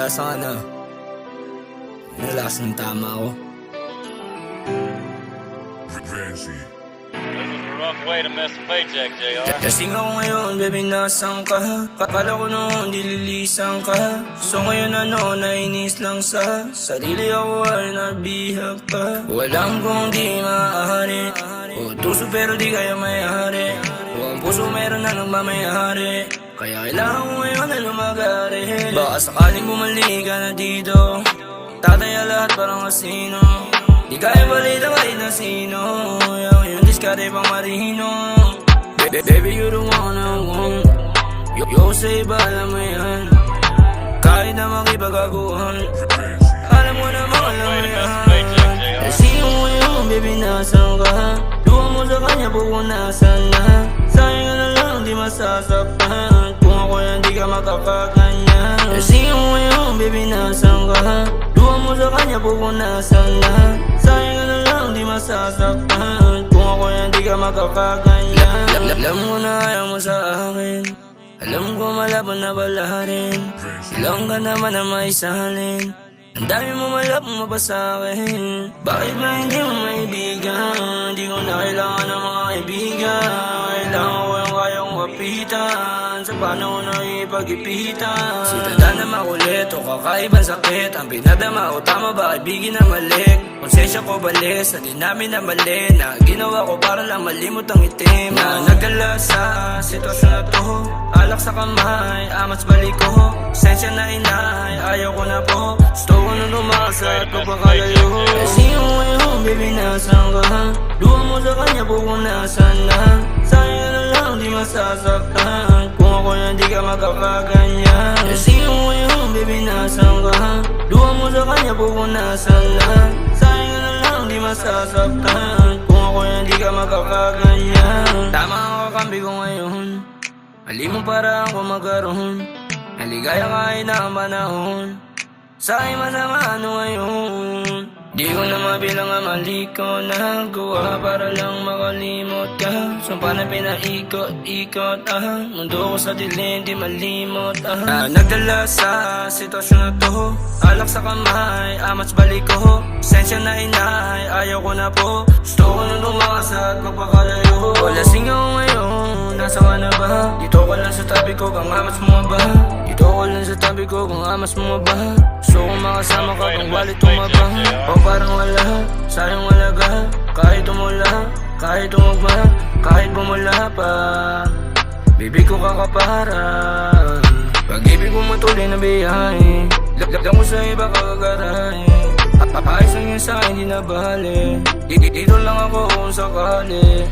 Lasang ano? Nalas ng tama ako. This is a rough way to miss a paycheck, JR. Lasing ako ngayon, baby, nasaan ka? Kala ko noon, dililisan ka. So ngayon ano, nainis lang sa sarili ako ay nabihag pa. Walang kung di maaari, o tuso pero di kaya mayari, o ang puso meron na nagmamayari. Kaya kailangan ko ngayon na lumagari. Baka sakaling bumalik ka na dito, tataya lahat parang kasino. Di kaya balita kahit na sino, yung diskarte pang marino. Baby, you the one I want. Yo say ba alam mo yan, kahit na makipagaguhan, alam mo naman alam mo yan. Kasi yung ngayon, baby, nasan ka? Luha mo sa kanya, pupunasan na. Sayang ka na lang, di masasaktan. Kung ako yan, di ka makakakanya. Kasi yung ngayon, baby, nasan ka? Luha mo sa kanya, pupunasan na. Sayang ka na lang, di masasaktan. Kung ako yan, di ka makakakanya. Alam mo na ayaw mo sa akin, alam ko malabon na bala rin. Ilang ka naman na maisalin, ang dami mo malapong mapasakin. Bakit ba hindi mo maibigan? Di ko na kailangan ng mga kaibigan. Kailangan ko yung kayang mapitan, sa paano ko na ipag-ipitan. Si tanda na makulit o kakaibang sakit, ang pinadama o tama ba kaibigin na malik. Konsensya ko bali sa di namin na mali, na ginawa ko para lang malimot ang itim. Na nagdala sa sitwasyon na to, alak sa kamay, amats balik ko. Sensya na inay, ayaw ko na po. Gusto ko na lumasa at pagpakalayo. Kasi yung ngayon, baby, nasan ka? Luha mo sa kanya, pupunasan na. Sayang ka na lang, di masasaktan. Kung ako yan, di ka makakaganyan. Kasi yung ngayon, baby, nasan ka? Luha mo sa kanya, pupunasan na. Sayang ka na lang, di masasaktan. Kung ako yan, di ka makakaganyan. Tama ang kakambi ko ngayon, mali mo para ako magkaroon. Naligaya kahit na ang panahon, sa aking masama ano ngayon. Di ko na mabilang ang mali ko nagawa para lang makalimot ka. Sumpa na pinaikot-ikot mundo ko sa dilim di malimot nagdala sa sitwasyon na to, alak sa kamay, amats balik ko. Sensya na inay, ayaw ko na po. Gusto ko na lumakas at magpakalayo. Lasing ako ngayon, nasa ka na ba? Dito ko lang sa tabi ko, kung amats mo ba? Dito ko lang sa tabi ko, kung amas mo ba? Gusto ko makasama ka, kung walit tumaba. O parang wala, sayang walaga. Kahit umula, kahit umugma, kahit bumula pa, bibig ko kakaparan. Pag-ibig mo matuloy na biyahe, lang ko sa iba kakagaray. Ayos lang yun sa akin, di na bali. Dito lang ako kung sakali.